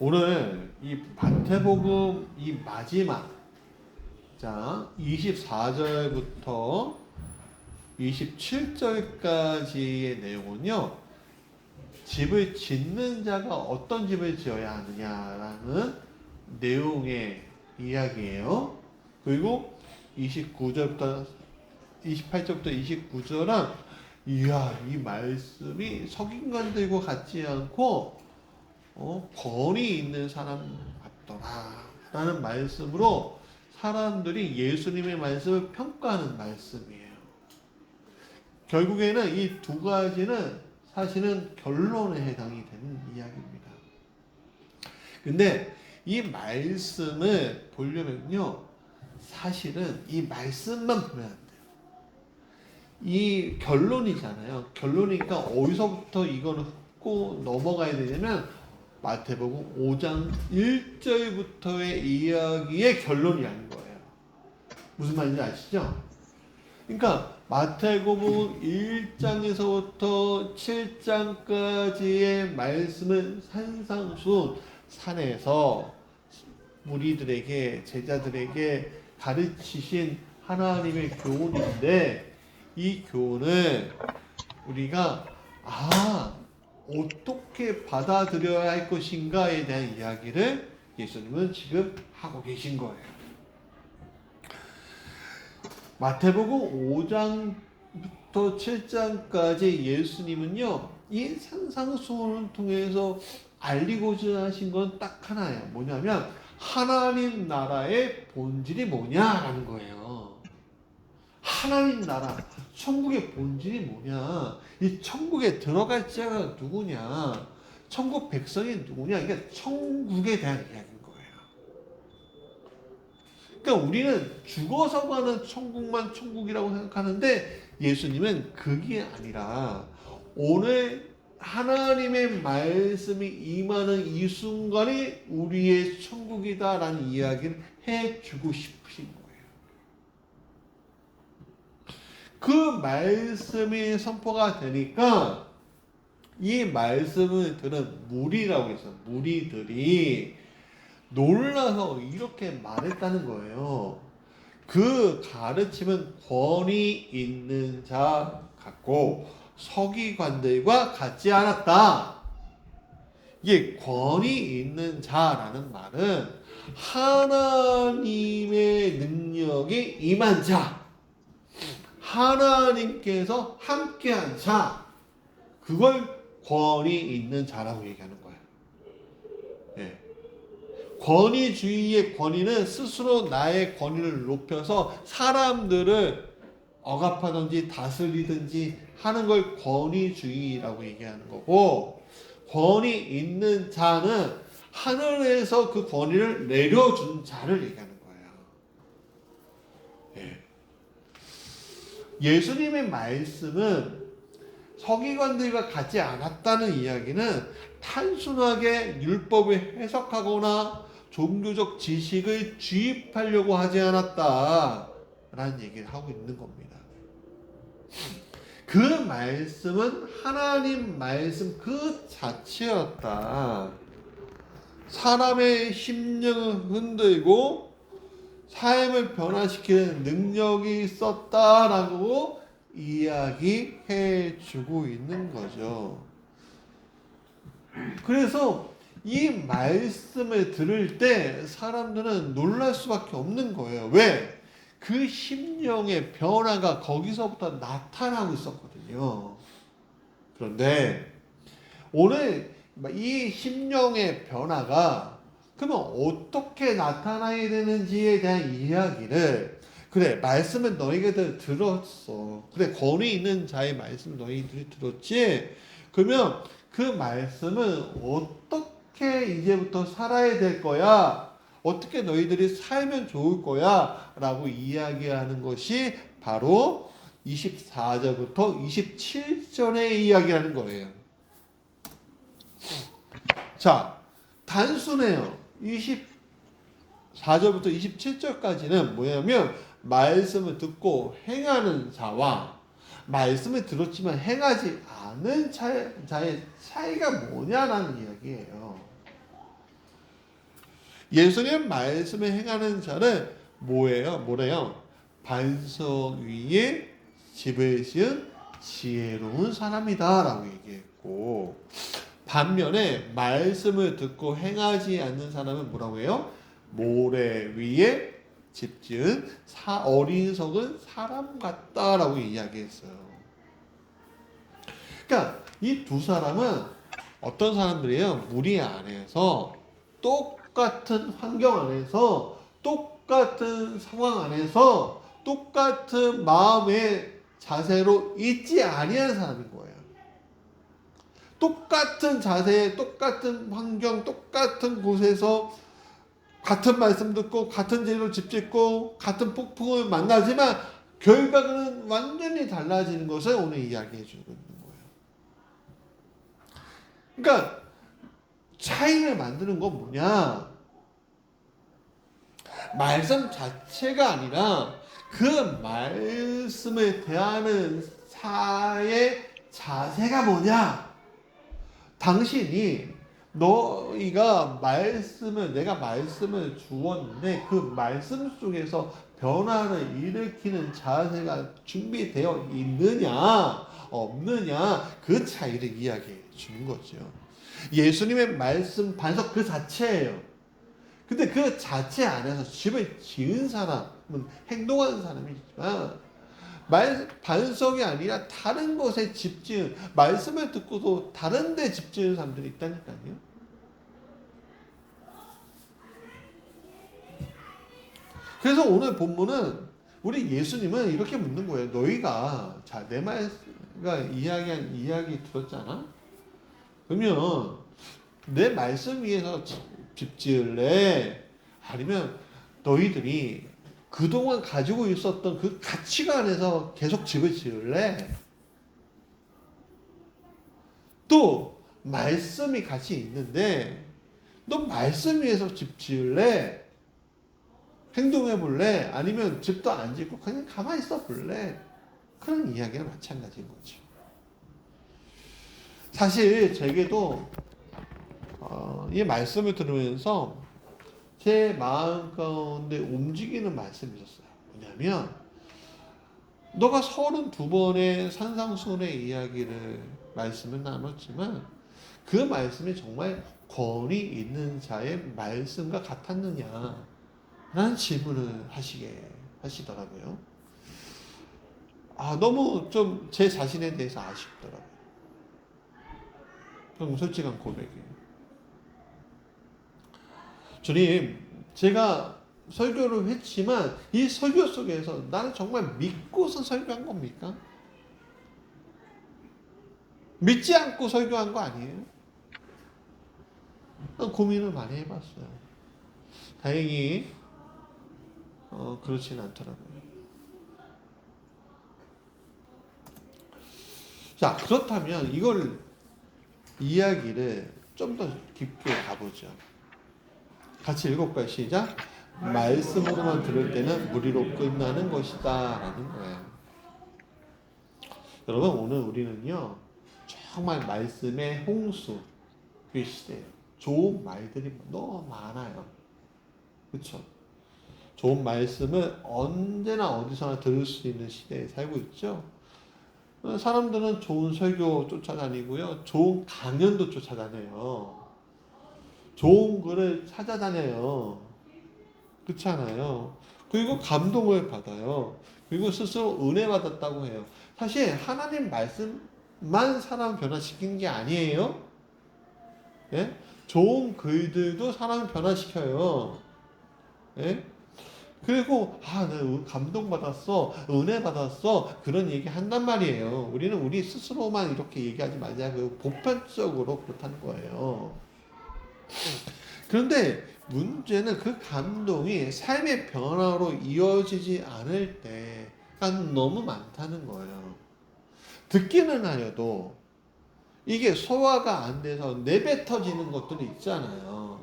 오늘 이 마태복음 이 마지막 자 24절부터 27절까지의 내용은요, 집을 짓는 자가 어떤 집을 지어야 하느냐라는 내용의 이야기예요. 그리고 28절부터 29절은 이야, 이 말씀이 석인관들과 같지 않고 권위 있는 사람 같더라 라는 말씀으로 사람들이 예수님의 말씀을 평가하는 말씀이에요. 결국에는 이 두 가지는 사실은 결론에 해당이 되는 이야기입니다. 근데 이 말씀을 보려면요, 사실은 이 말씀만 보면 안 돼요. 이 결론이잖아요. 결론이니까 어디서부터 이거는 짚고 넘어가야 되냐면 마태복음 5장 1절부터의 이야기의 결론이 아닌 거예요. 무슨 말인지 아시죠? 그러니까 마태복음 1장에서부터 7장까지의 말씀은 산상수훈, 산에서 무리들에게, 제자들에게 가르치신 하나님의 교훈인데, 이 교훈을 우리가 어떻게 받아들여야 할 것인가에 대한 이야기를 예수님은 지금 하고 계신 거예요. 마태복음 5장부터 7장까지 예수님은요, 이 산상수훈을 통해서 알리고자 하신 건 딱 하나예요. 뭐냐면 하나님 나라의 본질이 뭐냐라는 거예요. 하나님 나라, 천국의 본질이 뭐냐, 이 천국에 들어갈 자가 누구냐, 천국 백성이 누구냐, 그러니까 천국에 대한 이야기인 거예요. 그러니까 우리는 죽어서 가는 천국만 천국이라고 생각하는데, 예수님은 그게 아니라 오늘 하나님의 말씀이 임하는 이 순간이 우리의 천국이다라는 이야기를 해주고 싶으신 거예요. 그 말씀이 선포가 되니까 이 말씀을 들은 무리라고 해서 무리들이 놀라서 이렇게 말했다는 거예요. 그 가르침은 권위 있는 자 같고 서기관들과 같지 않았다. 이게 권위 있는 자라는 말은 하나님의 능력이 임한 자, 하나님께서 함께한 자, 그걸 권위 있는 자라고 얘기하는 거예요. 예. 권위주의의 권위는 스스로 나의 권위를 높여서 사람들을 억압하든지 다스리든지 하는 걸 권위주의라고 얘기하는 거고, 권위 있는 자는 하늘에서 그 권위를 내려준 자를 얘기하는 거예요. 예. 예수님의 말씀은 서기관들과 같지 않았다는 이야기는 단순하게 율법을 해석하거나 종교적 지식을 주입하려고 하지 않았다라는 얘기를 하고 있는 겁니다. 그 말씀은 하나님 말씀 그 자체였다. 사람의 심령을 흔들고 삶을 변화시키는 능력이 있었다라고 이야기해 주고 있는 거죠. 그래서 이 말씀을 들을 때 사람들은 놀랄 수밖에 없는 거예요. 왜? 그 심령의 변화가 거기서부터 나타나고 있었거든요. 그런데 오늘 이 심령의 변화가 그러면 어떻게 나타나야 되는지에 대한 이야기를, 그래, 말씀은 너희들 들었어. 그래, 권위 있는 자의 말씀 너희들이 들었지? 그러면 그 말씀은 어떻게 이제부터 살아야 될 거야? 어떻게 너희들이 살면 좋을 거야? 라고 이야기하는 것이 바로 24절부터 27절의 이야기하는 거예요. 자, 단순해요. 24절부터 27절까지는 뭐냐면 말씀을 듣고 행하는 자와 말씀을 들었지만 행하지 않은 자의 차이가 뭐냐라는 이야기예요. 예수님의 말씀을 행하는 자는 뭐래요? 반석 위에 집을 지은 지혜로운 사람이다 라고 얘기했고, 반면에 말씀을 듣고 행하지 않는 사람은 뭐라고 해요? 모래 위에 집 지은 어리석은 사람 같다라고 이야기했어요. 그러니까 이 두 사람은 어떤 사람들이에요? 무리 안에서 똑같은 환경 안에서 똑같은 상황 안에서 똑같은 마음의 자세로 있지 아니한 사람인 거예요. 똑같은 자세, 똑같은 환경, 똑같은 곳에서 같은 말씀 듣고 같은 재료 집 짓고 같은 폭풍을 만나지만 결과는 완전히 달라지는 것을 오늘 이야기해 주고 있는 거예요. 그러니까 차이를 만드는 건 뭐냐? 말씀 자체가 아니라 그 말씀을 대하는 사의 자세가 뭐냐? 당신이 너희가 내가 말씀을 주었는데 그 말씀 속에서 변화를 일으키는 자세가 준비되어 있느냐 없느냐, 그 차이를 이야기해 주는 거죠. 예수님의 말씀 반석 그 자체예요. 근데 그 자체 안에서 집을 지은 사람은 행동하는 사람이지만 반석이 아니라 다른 곳에 집 지은, 말씀을 듣고도 다른 데 집 지은 사람들이 있다니까요. 그래서 오늘 본문은 우리 예수님은 이렇게 묻는 거예요. 너희가 내 말과 이야기한 이야기 들었잖아? 그러면 내 말씀 위에서 집 지을래? 아니면 너희들이 그동안 가지고 있었던 그 가치관에서 계속 집을 지을래? 또 말씀이 같이 있는데 너 말씀 위에서 집 지을래? 행동해 볼래? 아니면 집도 안 짓고 그냥 가만히 있어 볼래? 그런 이야기가 마찬가지인 거죠. 사실 제게도 이 말씀을 들으면서 제 마음 가운데 움직이는 말씀이 있었어요. 뭐냐면 너가 32번의 산상수훈의 이야기를 말씀을 나눴지만 그 말씀이 정말 권위 있는 자의 말씀과 같았느냐 라는 질문을 하시더라고요. 너무 좀 제 자신에 대해서 아쉽더라고요. 그럼 솔직한 고백이에요. 주님, 제가 설교를 했지만 이 설교 속에서 나는 정말 믿고서 설교한 겁니까? 믿지 않고 설교한 거 아니에요? 고민을 많이 해봤어요. 다행히 그렇지는 않더라고요. 자, 그렇다면 이야기를 좀 더 깊게 가보죠. 같이 읽어볼까요? 시작. 말씀으로만 들을 때는 무리로 끝나는 것이다 라는 거예요. 여러분, 오늘 우리는요 정말 말씀의 홍수 그 시대예요. 좋은 말들이 너무 많아요. 그렇죠? 좋은 말씀을 언제나 어디서나 들을 수 있는 시대에 살고 있죠. 사람들은 좋은 설교 쫓아다니고요, 좋은 강연도 쫓아다녀요. 좋은 글을 찾아다녀요. 그렇지 않아요? 그리고 감동을 받아요. 그리고 스스로 은혜 받았다고 해요. 사실 하나님 말씀만 사람 변화시키는 게 아니에요. 예? 좋은 글들도 사람을 변화시켜요. 예? 그리고 내가 감동받았어, 은혜 받았어, 그런 얘기 한단 말이에요. 우리는 우리 스스로만 이렇게 얘기하지 말자고 보편적으로 그렇다는 거예요. 그런데 문제는 그 감동이 삶의 변화로 이어지지 않을 때가 너무 많다는 거예요. 듣기는 하려도 이게 소화가 안 돼서 내뱉어지는 것들이 있잖아요.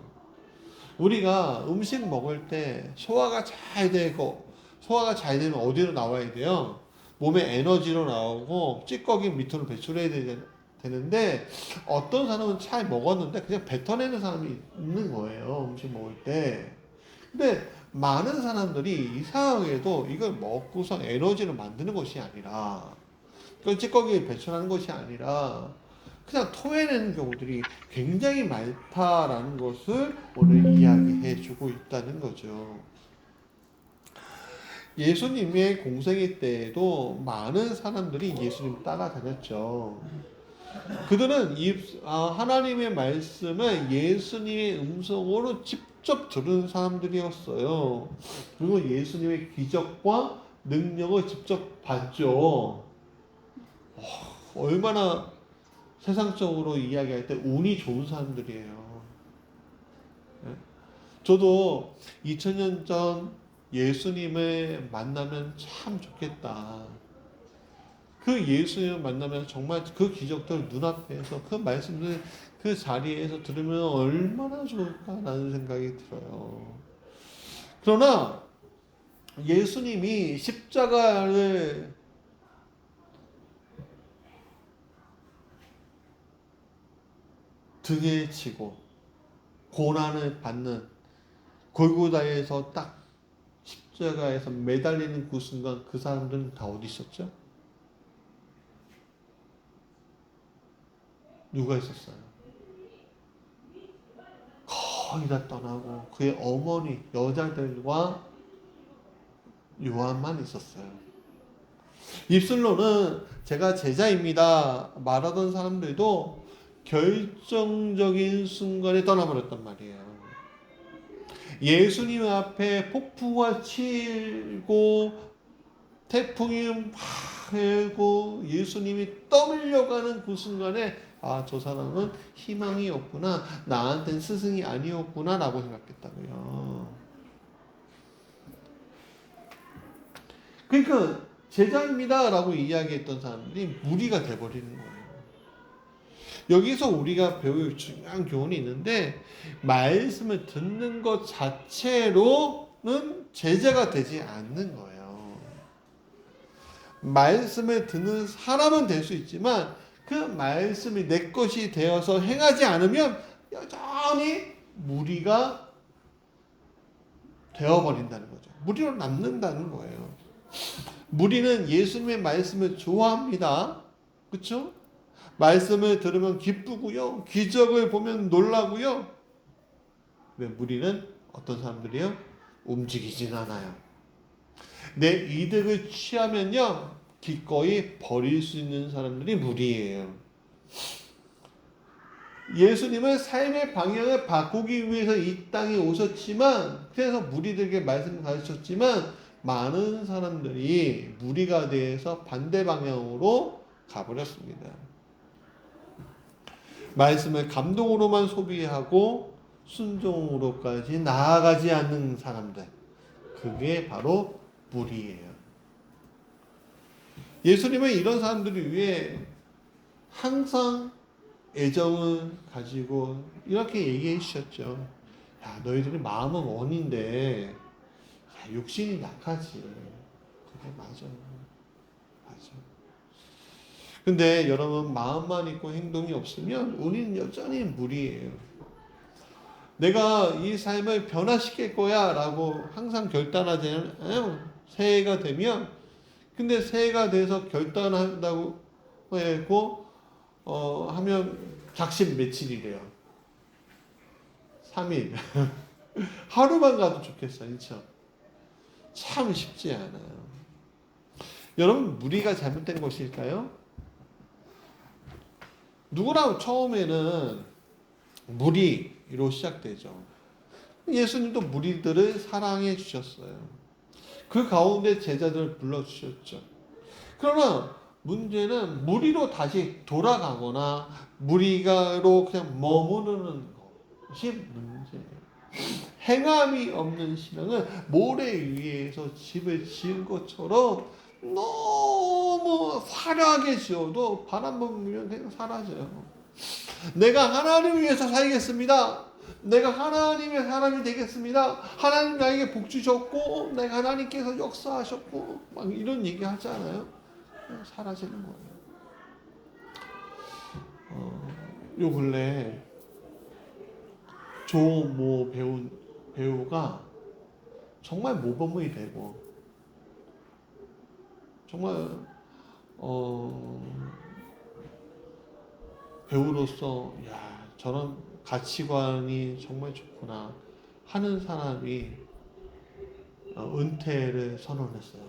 우리가 음식 먹을 때 소화가 잘 되면 어디로 나와야 돼요? 몸의 에너지로 나오고 찌꺼기 밑으로 배출해야 되는데 어떤 사람은 잘 먹었는데 그냥 뱉어내는 사람이 있는 거예요. 음식 먹을 때. 근데 많은 사람들이 이상하게도 이걸 먹고서 에너지를 만드는 것이 아니라 그 찌꺼기를 배출하는 것이 아니라 그냥 토해내는 경우들이 굉장히 많다라는 것을 오늘 이야기해 주고 있다는 거죠. 예수님의 공생애 때에도 많은 사람들이 예수님 따라다녔죠. 그들은 하나님의 말씀을 예수님의 음성으로 직접 들은 사람들이었어요. 그리고 예수님의 기적과 능력을 직접 봤죠. 얼마나 세상적으로 이야기할 때 운이 좋은 사람들이에요. 저도 2000년 전 예수님을 만나면 참 좋겠다. 그 예수님을 만나면 정말 그 기적들 눈앞에서 그 말씀들 그 자리에서 들으면 얼마나 좋을까라는 생각이 들어요. 그러나 예수님이 십자가를 등에 지고 고난을 받는 골고다에서 딱 십자가에서 매달리는 그 순간 그 사람들은 다 어디 있었죠? 누가 있었어요? 거의 다 떠나고 그의 어머니 여자들과 요한만 있었어요. 입술로는 제가 제자입니다 말하던 사람들도 결정적인 순간에 떠나버렸단 말이에요. 예수님 앞에 폭풍과 치고 태풍이 막 일고 예수님이 떠밀려가는 그 순간에 저 사람은 희망이 없구나, 나한테는 스승이 아니었구나 라고 생각했다고요. 그러니까 제자입니다 라고 이야기했던 사람들이 무리가 돼버리는 거예요. 여기서 우리가 배울 중요한 교훈이 있는데 말씀을 듣는 것 자체로는 제자가 되지 않는 거예요. 말씀을 듣는 사람은 될 수 있지만 그 말씀이 내 것이 되어서 행하지 않으면 여전히 무리가 되어버린다는 거죠. 무리로 남는다는 거예요. 무리는 예수님의 말씀을 좋아합니다. 그렇죠? 말씀을 들으면 기쁘고요. 기적을 보면 놀라고요. 왜 무리는 어떤 사람들이요? 움직이진 않아요. 내 이득을 취하면요. 기꺼이 버릴 수 있는 사람들이 무리예요. 예수님은 삶의 방향을 바꾸기 위해서 이 땅에 오셨지만 그래서 무리들에게 말씀을 가르쳤지만 많은 사람들이 무리가 돼서 반대 방향으로 가버렸습니다. 말씀을 감동으로만 소비하고 순종으로까지 나아가지 않는 사람들, 그게 바로 무리예요. 예수님은 이런 사람들을 위해 항상 애정을 가지고 이렇게 얘기해 주셨죠. 야, 너희들이 마음은 원인데 육신이 약하지. 그게 맞아. 맞아. 근데 여러분 마음만 있고 행동이 없으면 우리는 여전히 무리예요. 내가 이 삶을 변화시킬 거야 라고 항상 결단하잖아요. 새해가 되면. 근데 새해가 돼서 결단한다고 했고 하면 작심 며칠이래요. 3일. 하루만 가도 좋겠어요. 그렇죠? 참 쉽지 않아요. 여러분 무리가 잘못된 것일까요? 누구나 처음에는 무리로 시작되죠. 예수님도 무리들을 사랑해 주셨어요. 그 가운데 제자들을 불러주셨죠. 그러나 문제는 무리로 다시 돌아가거나 무리가로 그냥 머무르는 것이 문제예요. 행함이 없는 신앙은 모래 위에서 집을 지은 것처럼 너무 화려하게 지어도 바람 불면 그냥 사라져요. 내가 하나님을 위해서 살겠습니다. 내가 하나님의 사람이 되겠습니다. 하나님 나에게 복 주셨고 내가 하나님께서 역사하셨고 막 이런 얘기 하잖아요. 사라지는 거예요. 요 근래 조모 배우가 정말 모범이 되고 정말 배우로서 야 저런 가치관이 정말 좋구나 하는 사람이 은퇴를 선언했어요.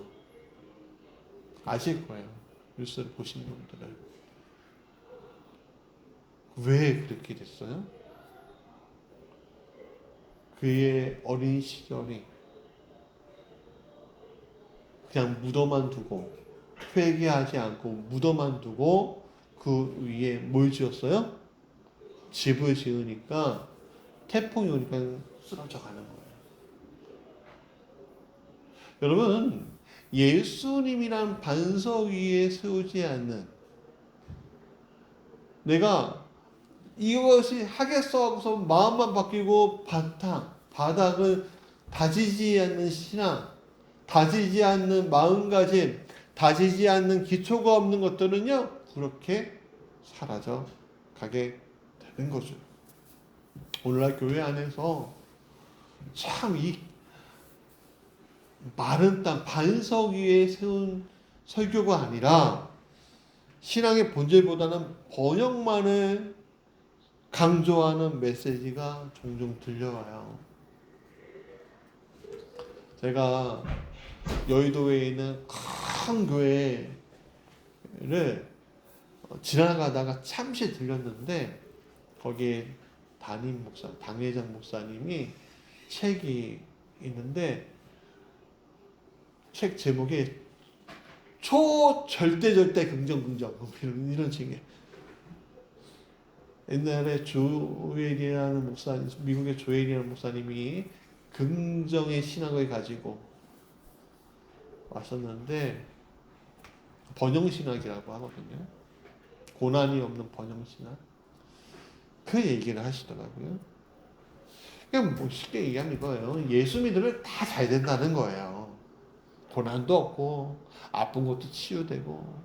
아실 거예요. 뉴스를 보신 분들은. 왜 그렇게 됐어요? 그의 어린 시절이 그냥 묻어만 두고 회개하지 않고 묻어만 두고 그 위에 뭘 지었어요? 집을 지으니까 태풍이 오니까 쓰러져 가는 거예요. 여러분 예수님이란 반석 위에 세우지 않는 내가 이것이 하겠어 하고서 마음만 바뀌고 바닥을 다지지 않는 신앙, 다지지 않는 마음가짐, 다지지 않는 기초가 없는 것들은요 그렇게 사라져 가게 되는 거죠. 오늘날 교회 안에서 참 이 마른 땅 반석 위에 세운 설교가 아니라 신앙의 본질보다는 번역만을 강조하는 메시지가 종종 들려와요. 제가 여의도에 있는 큰 교회를 지나가다가 잠시 들렸는데 거기에 담임 목사, 당회장 목사님이 책이 있는데 책 제목이 절대 긍정 이런 책이에요. 옛날에 조엘이라는 목사님, 미국의 조엘이라는 목사님이 긍정의 신학을 가지고 왔었는데 번영신학이라고 하거든요. 고난이 없는 번영신학. 그 얘기를 하시더라고요. 그냥 뭐 쉽게 얘기하면 이거예요. 예수 믿으면 다 잘 된다는 거예요. 고난도 없고 아픈 것도 치유되고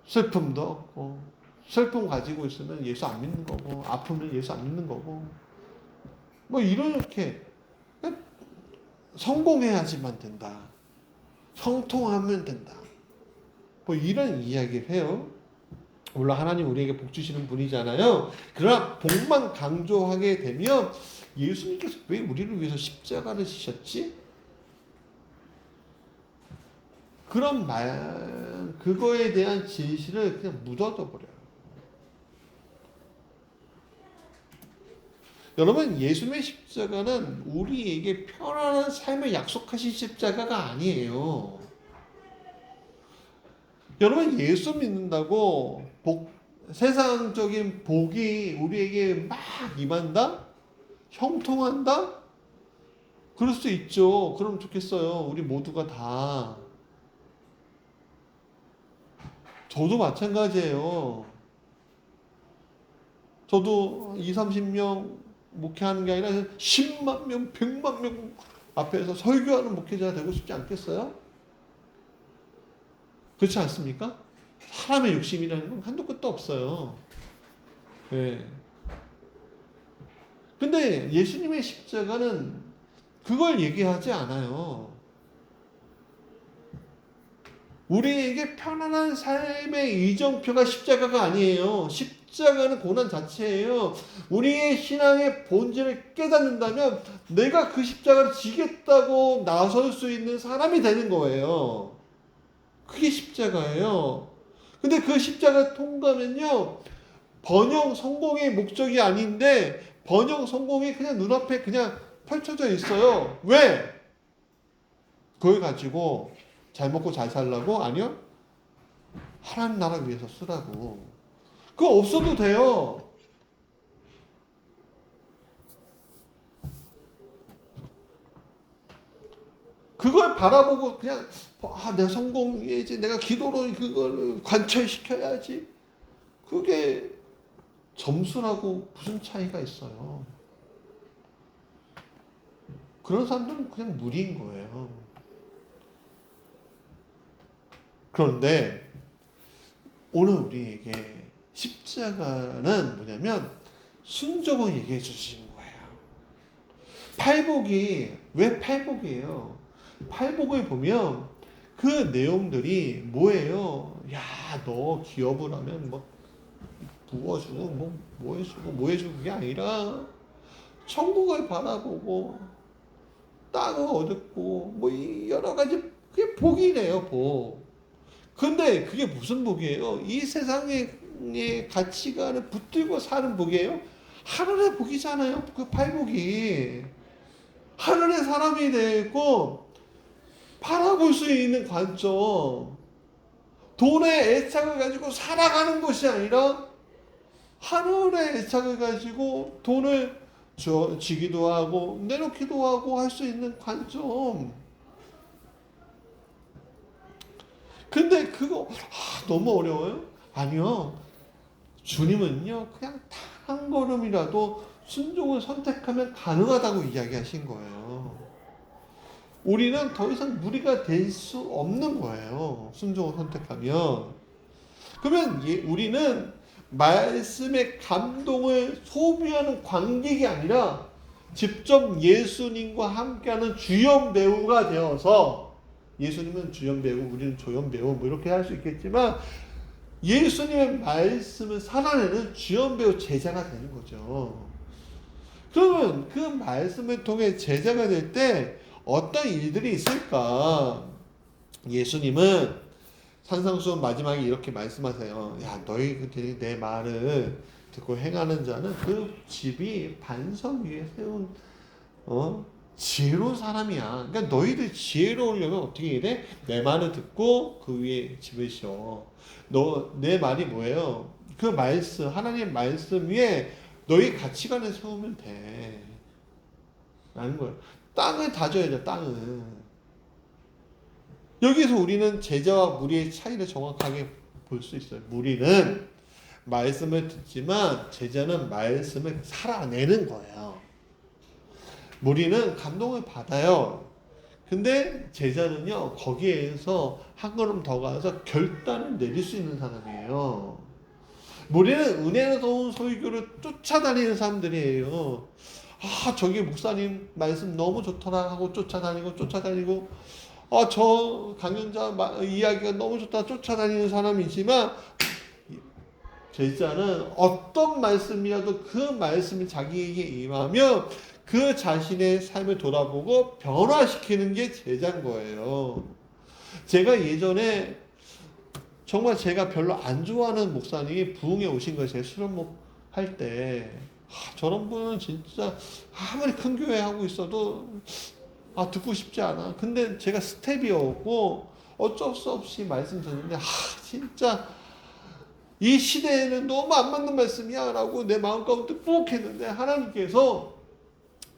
슬픔도 없고 슬픔 가지고 있으면 예수 안 믿는 거고 아프면 예수 안 믿는 거고 뭐 이렇게 성공해야지만 된다. 성통하면 된다. 뭐 이런 이야기를 해요. 물론 하나님 우리에게 복 주시는 분이잖아요. 그러나 복만 강조하게 되면 예수님께서 왜 우리를 위해서 십자가를 지셨지? 그런 그거에 대한 진실을 그냥 묻어둬 버려요. 여러분, 예수님의 십자가는 우리에게 편안한 삶을 약속하신 십자가가 아니에요. 여러분, 예수 믿는다고 세상적인 복이 우리에게 막 임한다? 형통한다? 그럴 수 있죠. 그럼 좋겠어요. 우리 모두가 다. 저도 마찬가지예요. 저도 20, 30명 목회하는 게 아니라 10만 명, 100만 명 앞에서 설교하는 목회자가 되고 싶지 않겠어요? 그렇지 않습니까? 사람의 욕심이라는 건 한도 끝도 없어요. 네. 근데 예수님의 십자가는 그걸 얘기하지 않아요. 우리에게 편안한 삶의 이정표가 십자가가 아니에요. 십자가는 고난 자체예요. 우리의 신앙의 본질을 깨닫는다면 내가 그 십자가를 지겠다고 나설 수 있는 사람이 되는 거예요. 그게 십자가예요. 근데 그 십자가 통과면요, 번영 성공의 목적이 아닌데 번영 성공이 그냥 눈앞에 그냥 펼쳐져 있어요. 왜? 그걸 가지고 잘 먹고 잘 살라고? 아니요. 하나님 나라 위해서 쓰라고. 그거 없어도 돼요. 그걸 바라보고 그냥 내가 성공해야지. 내가 기도로 그걸 관철시켜야지. 그게 점수라고 무슨 차이가 있어요. 그런 사람들은 그냥 무리인 거예요. 그런데 오늘 우리에게 십자가는 뭐냐면 순종을 얘기해 주시는 거예요. 팔복이 왜 팔복이에요? 팔복을 보면 그 내용들이 뭐예요? 야, 너 기업을 하면 뭐 부어주고 뭐 해주고 뭐 해주고 그게 아니라 천국을 바라보고 땅을 얻고 뭐 여러 가지 그게 복이래요, 복. 근데 그게 무슨 복이에요? 이 세상의 가치관을 붙들고 사는 복이에요? 하늘의 복이잖아요. 그 팔복이. 하늘의 사람이 되고 바라볼 수 있는 관점. 돈의 애착을 가지고 살아가는 것이 아니라 하늘의 애착을 가지고 돈을 지기도 하고 내놓기도 하고 할 수 있는 관점. 근데 그거 너무 어려워요? 아니요. 주님은요 그냥 단 한 걸음이라도 순종을 선택하면 가능하다고 이야기하신 거예요. 우리는 더 이상 무리가 될 수 없는 거예요. 순종을 선택하면. 그러면 우리는 말씀의 감동을 소비하는 관객이 아니라 직접 예수님과 함께하는 주연 배우가 되어서, 예수님은 주연 배우, 우리는 조연 배우 뭐 이렇게 할 수 있겠지만 예수님의 말씀을 살아내는 주연 배우 제자가 되는 거죠. 그러면 그 말씀을 통해 제자가 될 때 어떤 일들이 있을까? 예수님은 산상수훈 마지막에 이렇게 말씀하세요. 야, 너희들이 내 말을 듣고 행하는 자는 그 집이 반석 위에 세운 지혜로운 사람이야. 그러니까 너희들 지혜로우려면 어떻게 해야 돼? 내 말을 듣고 그 위에 집을 지어. 내 말이 뭐예요? 그 말씀, 하나님의 말씀 위에 너희 가치관을 세우면 돼. 라는 거예요. 땅을 다져야죠, 땅을. 여기서 우리는 제자와 무리의 차이를 정확하게 볼 수 있어요. 무리는 말씀을 듣지만 제자는 말씀을 살아내는 거예요. 무리는 감동을 받아요. 근데 제자는요, 거기에서 한 걸음 더 가서 결단을 내릴 수 있는 사람이에요. 무리는 은혜로운 설교를 쫓아다니는 사람들이에요. 아, 저기 목사님 말씀 너무 좋더라 하고 쫓아다니고, 저 강연자 이야기가 너무 좋다 쫓아다니는 사람이지만, 제자는 어떤 말씀이라도 그 말씀이 자기에게 임하면 그 자신의 삶을 돌아보고 변화시키는 게 제자인 거예요. 제가 예전에 정말 제가 별로 안 좋아하는 목사님이 부흥에 오신 거예요. 제 수련목 할 때. 저런 분은 진짜 아무리 큰 교회 하고 있어도 듣고 싶지 않아. 근데 제가 스텝이었고 어쩔 수 없이 말씀 듣는데 진짜 이 시대에는 너무 안 맞는 말씀이야 라고 내 마음 가운데 꾹 했는데 하나님께서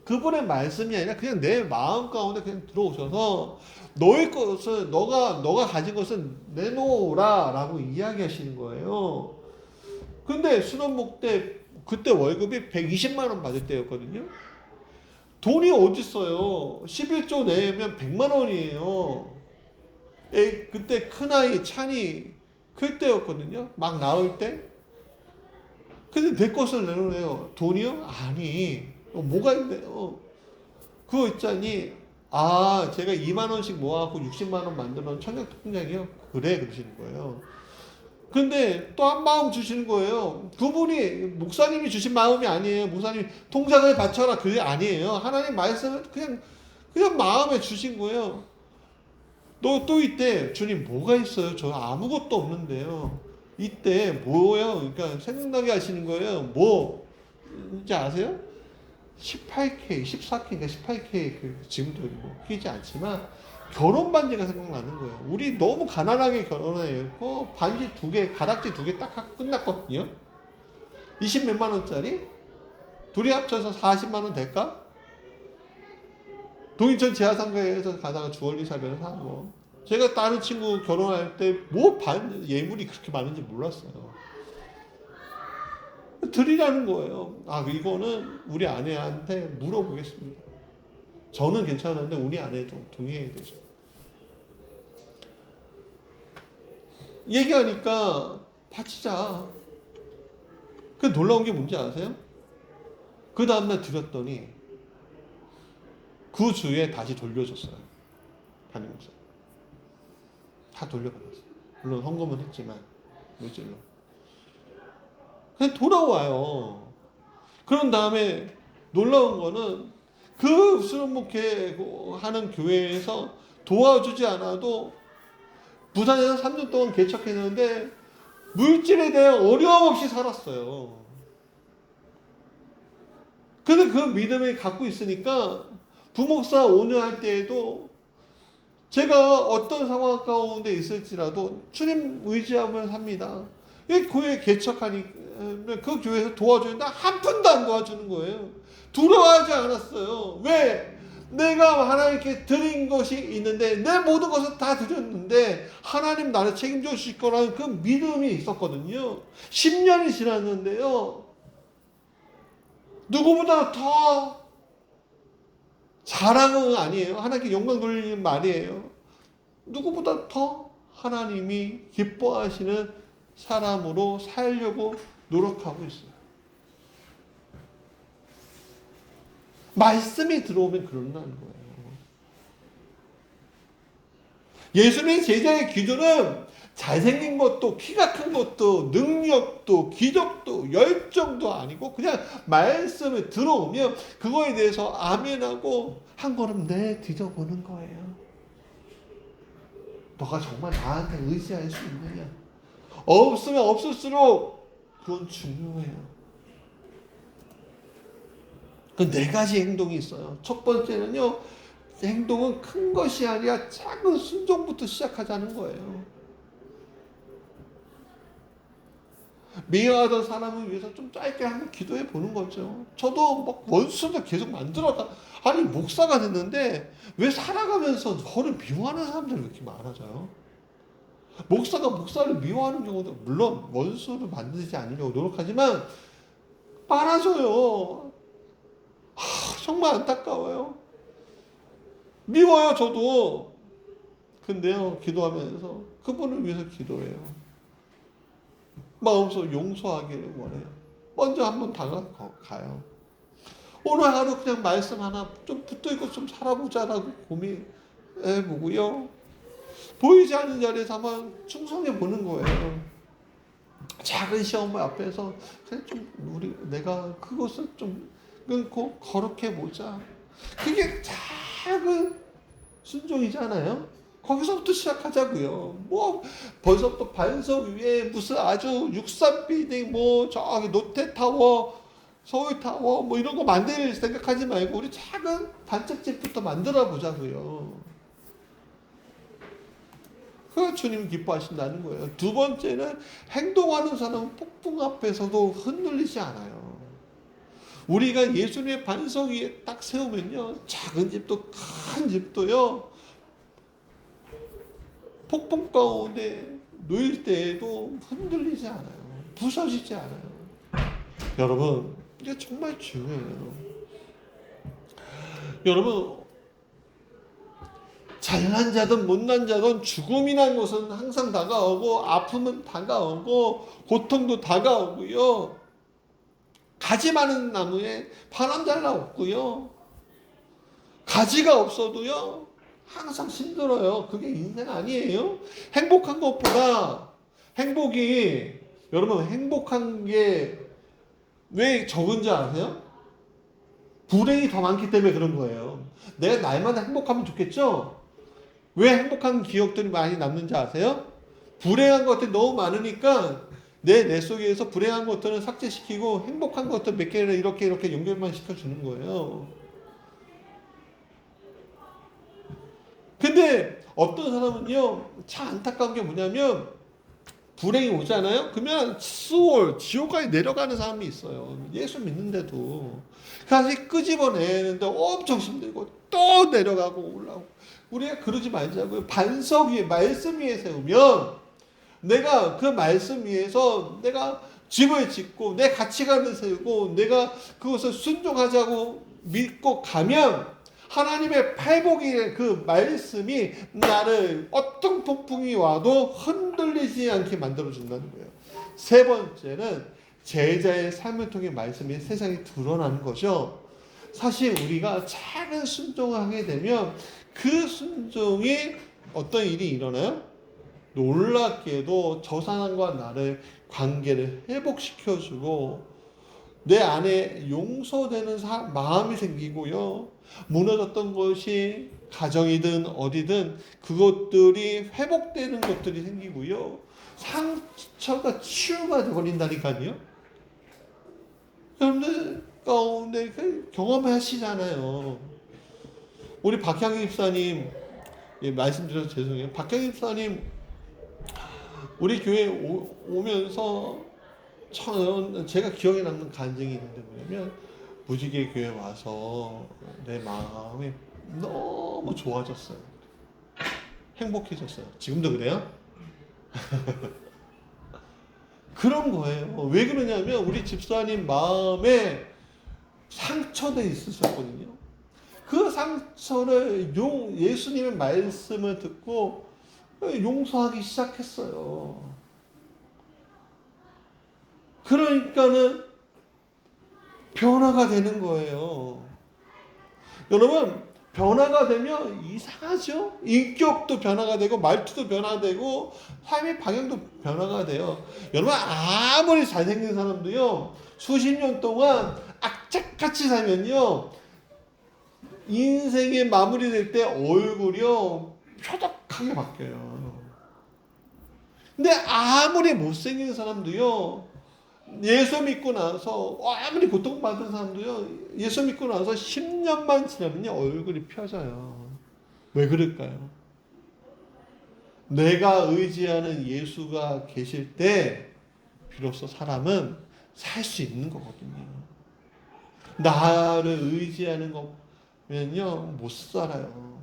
그분의 말씀이 아니라 그냥 내 마음 가운데 그냥 들어오셔서 너의 것을 너가 가진 것을 내놓으라 라고 이야기하시는 거예요. 근데 수련목 때 그때 월급이 120만 원 받을 때였거든요. 돈이 어딨어요. 11조 내면 100만 원이에요. 그때 큰아이 찬이 클 때였거든요. 막 나올 때. 근데 내 것을 내놓으래요. 돈이요? 아니. 뭐가 있네요. 그거 있잖니. 제가 2만 원씩 모아갖고 60만 원 만들어 놓은 청약통장이요. 그래, 그러시는 거예요. 근데 또 한 마음 주시는 거예요. 그분이 목사님이 주신 마음이 아니에요. 목사님이 통장을 바쳐라. 그게 아니에요. 하나님 말씀을 그냥 마음에 주신 거예요. 또 이때 주님 뭐가 있어요? 저 아무것도 없는데요. 이때 뭐예요? 그러니까 생각나게 하시는 거예요. 뭔지 아세요? 18K, 14K인가 18K 지금도 뭐 끼지 않지만 결혼 반지가 생각나는 거예요. 우리 너무 가난하게 결혼했고 반지 2개, 가락지 2개 딱 하고 끝났거든요. 20 몇만 원짜리? 둘이 합쳐서 40만 원 될까? 동인천 지하상가에서 가다가 주얼리 샵에서 사고. 제가 다른 친구 결혼할 때 예물이 그렇게 많은지 몰랐어요. 드리라는 거예요. 이거는 우리 아내한테 물어보겠습니다. 저는 괜찮은데 우리 아내도 동의해야 되죠. 얘기하니까 바치자. 그 놀라운 게 뭔지 아세요? 그 다음날 드렸더니 그 주에 다시 돌려줬어요. 담임 목사. 다 돌려받았어요. 물론 헌금은 했지만 물질로. 그냥 돌아와요. 그런 다음에 놀라운 거는 그 수련목회 하는 교회에서 도와주지 않아도 부산에서 3년 동안 개척했는데 물질에 대한 어려움 없이 살았어요. 근데 그 믿음을 갖고 있으니까 부목사 오늘 할 때에도 제가 어떤 상황 가운데 있을지라도 주님 의지하며 삽니다. 이 교회 개척하니 그 교회에서 도와주는데 한 푼도 안 도와주는 거예요. 두려워하지 않았어요. 왜? 내가 하나님께 드린 것이 있는데 내 모든 것을 다 드렸는데 하나님 나를 책임져 주실 거라는 그 믿음이 있었거든요. 10년이 지났는데요. 누구보다 더 자랑은 아니에요. 하나님께 영광 돌리는 말이에요. 누구보다 더 하나님이 기뻐하시는 사람으로 살려고 노력하고 있어요. 말씀이 들어오면 그런다는 거예요. 예수님의 제자의 기준은 잘생긴 것도 키가 큰 것도 능력도 기적도 열정도 아니고 그냥 말씀을 들어오면 그거에 대해서 아멘하고 한 걸음 뒤져보는 거예요. 너가 정말 나한테 의지할 수 있느냐? 없으면 없을수록 그건 중요해요. 그 네 가지 행동이 있어요. 첫 번째는요, 행동은 큰 것이 아니라 작은 순종부터 시작하자는 거예요. 미워하던 사람을 위해서 좀 짧게 한번 기도해 보는 거죠. 저도 막 원수도 계속 만들어가. 아니, 목사가 됐는데 왜 살아가면서 저를 미워하는 사람들이 이렇게 많아져요? 목사가 목사를 미워하는 경우도 물론 원수를 만들지 않으려고 노력하지만 많아져요. 정말 안타까워요. 미워요, 저도. 근데요, 기도하면서 그분을 위해서 기도해요. 마음속으로 용서하기를 원해요. 먼저 한번 다가가요. 오늘 하루 그냥 말씀 하나 좀 붙어있고 좀 살아보자라고 고민해보고요. 보이지 않는 자리에서 한번 충성해보는 거예요. 작은 시험 앞에서 그냥 좀 내가 그것을 좀 끊고 거룩해 보자. 그게 작은 순종이잖아요. 거기서부터 시작하자고요. 뭐 벌써부터 반석 위에 무슨 아주 63빌딩 뭐 저기 롯데타워 서울타워 뭐 이런 거 만들 생각하지 말고 우리 작은 단짝집부터 만들어 보자고요. 그 주님 기뻐하신다는 거예요. 두 번째는 행동하는 사람은 폭풍 앞에서도 흔들리지 않아요. 우리가 예수님의 반석 위에 딱 세우면요, 작은 집도 큰 집도요, 폭풍 가운데 놓일 때에도 흔들리지 않아요. 부서지지 않아요. 여러분, 이게 정말 중요해요. 여러분, 잘난 자든 못난 자든 죽음이라는 것은 항상 다가오고 아픔은 다가오고 고통도 다가오고요. 가지 많은 나무에 바람 잘 없고요. 가지가 없어도요. 항상 힘들어요. 그게 인생 아니에요. 행복한 것보다 행복이 여러분 행복한 게 왜 적은지 아세요? 불행이 더 많기 때문에 그런 거예요. 내가 날마다 행복하면 좋겠죠? 왜 행복한 기억들이 많이 남는지 아세요? 불행한 것들이 너무 많으니까 내 속에서 불행한 것들은 삭제시키고 행복한 것들 몇 개를 이렇게 연결만 시켜주는 거예요. 근데 어떤 사람은요, 참 안타까운 게 뭐냐면 불행이 오잖아요? 그러면 수월, 지옥까지 내려가는 사람이 있어요. 예수 믿는데도. 그래서 끄집어내는데 엄청 힘들고 또 내려가고 올라오고. 우리가 그러지 말자고요. 반석 위에, 말씀 위에 세우면 내가 그 말씀 위에서 내가 집을 짓고 내 가치관을 세우고 내가 그것을 순종하자고 믿고 가면 하나님의 팔복의 그 말씀이 나를 어떤 폭풍이 와도 흔들리지 않게 만들어준다는 거예요. 세 번째는 제자의 삶을 통해 말씀이 세상에 드러나는 거죠. 사실 우리가 작은 순종을 하게 되면 그 순종에 어떤 일이 일어나요? 놀랍게도 저 사람과 나를 관계를 회복시켜주고 내 안에 용서되는 마음이 생기고요. 무너졌던 것이 가정이든 어디든 그것들이 회복되는 것들이 생기고요. 상처가 치유가 되어버린다니까요. 여러분들 가운데 경험하시잖아요. 우리 박향희 집사님, 예, 말씀드려서 죄송해요. 박향희 집사님 우리 교회 오면서 제가 기억에 남는 간증이 있는데 뭐냐면 무지개 교회 와서 내 마음이 너무 좋아졌어요. 행복해졌어요. 지금도 그래요? 그런 거예요. 왜 그러냐면 우리 집사님 마음에 상처돼 있으셨거든요. 그 상처를 예수님의 말씀을 듣고 용서하기 시작했어요. 그러니까는 변화가 되는 거예요. 여러분, 변화가 되면 이상하죠? 인격도 변화가 되고 말투도 변화되고 삶의 방향도 변화가 돼요. 여러분, 아무리 잘생긴 사람도요, 수십 년 동안 악착같이 살면요, 인생이 마무리될 때 얼굴이요 표독하게 바뀌어요. 근데 아무리 못생긴 사람도요, 예수 믿고 나서 아무리 고통받은 사람도요, 예수 믿고 나서 10년만 지나면요 얼굴이 펴져요. 왜 그럴까요? 내가 의지하는 예수가 계실 때 비로소 사람은 살 수 있는 거거든요. 나를 의지하는 거면요 못 살아요.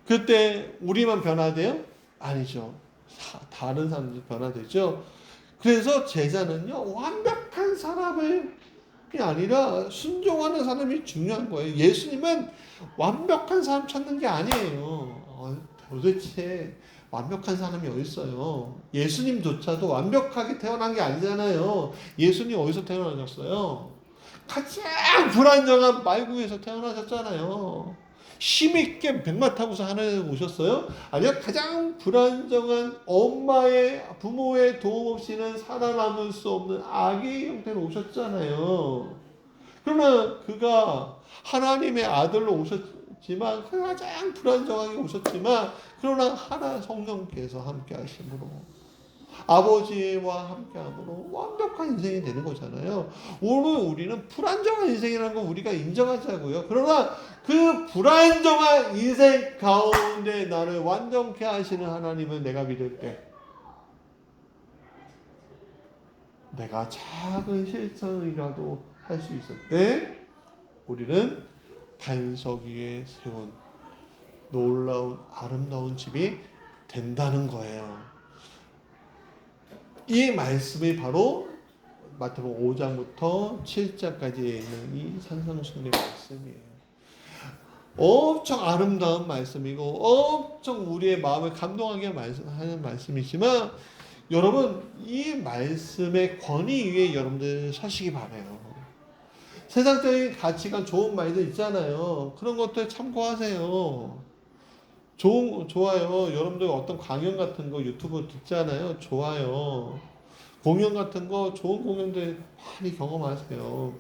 그때 우리만 변화돼요? 아니죠. 다른 사람도 변화되죠. 그래서 제자는요 완벽한 사람이 아니라 순종하는 사람이 중요한 거예요. 예수님은 완벽한 사람 찾는 게 아니에요. 도대체 완벽한 사람이 어디 있어요? 예수님조차도 완벽하게 태어난 게 아니잖아요. 예수님 어디서 태어나셨어요? 가장 불안정한 말구에서 태어나셨잖아요. 힘있게 백마 타고서 하늘에 오셨어요? 아니요. 가장 불안정한 엄마의 부모의 도움 없이는 살아남을 수 없는 아기의 형태로 오셨잖아요. 그러나 그가 하나님의 아들로 오셨지만 가장 불안정하게 오셨지만 그러나 하나 성령께서 함께 하심으로 아버지와 함께함으로 완벽한 인생이 되는 거잖아요. 오늘 우리는 불안정한 인생이라는 거 우리가 인정하자고요. 그러나 그 불안정한 인생 가운데 나를 완전케 하시는 하나님을 내가 믿을 때 내가 작은 실천이라도 할 수 있을 때 우리는 반석 위에 세운 놀라운 아름다운 집이 된다는 거예요. 이 말씀이 바로 마태복음 5장부터 7장까지 있는 이 산상수훈의 말씀이에요. 엄청 아름다운 말씀이고 엄청 우리의 마음을 감동하게 하는 말씀이지만 여러분 이 말씀의 권위 위에 여러분들 서시기 바라요. 세상적인 가치관 좋은 말들 있잖아요. 그런 것들 참고하세요. 좋아요. 여러분들 어떤 강연 같은 거 유튜브 듣잖아요. 좋아요. 공연 같은 거 좋은 공연들 많이 경험하세요.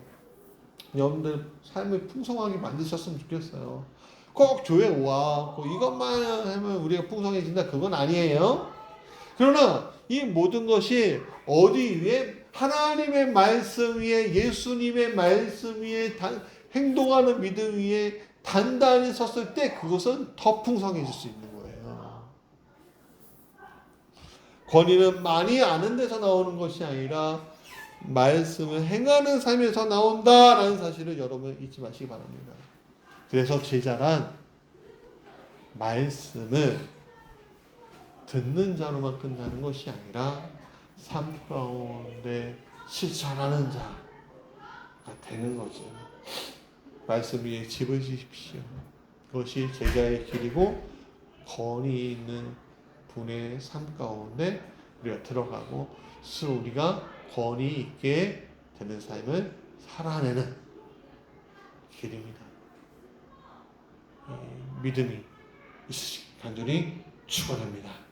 여러분들 삶을 풍성하게 만드셨으면 좋겠어요. 꼭 교회 와. 이것만 하면 우리가 풍성해진다. 그건 아니에요. 그러나 이 모든 것이 어디 위에? 하나님의 말씀 위에, 예수님의 말씀 위에 행동하는 믿음 위에 단단히 섰을 때 그것은 더 풍성해질 수 있는 거예요. 권위는 많이 아는 데서 나오는 것이 아니라 말씀을 행하는 삶에서 나온다라는 사실을 여러분 잊지 마시기 바랍니다. 그래서 제자란 말씀을 듣는 자로만 끝나는 것이 아니라 삶 가운데 실천하는 자가 되는 거죠. 말씀 위에 집을 지십시오. 그것이 제자의 길이고 권위 있는 분의 삶 가운데 우리가 들어가고 스스로 우리가 권위 있게 되는 삶을 살아내는 길입니다. 믿음이 있으시길 간절히 축원합니다.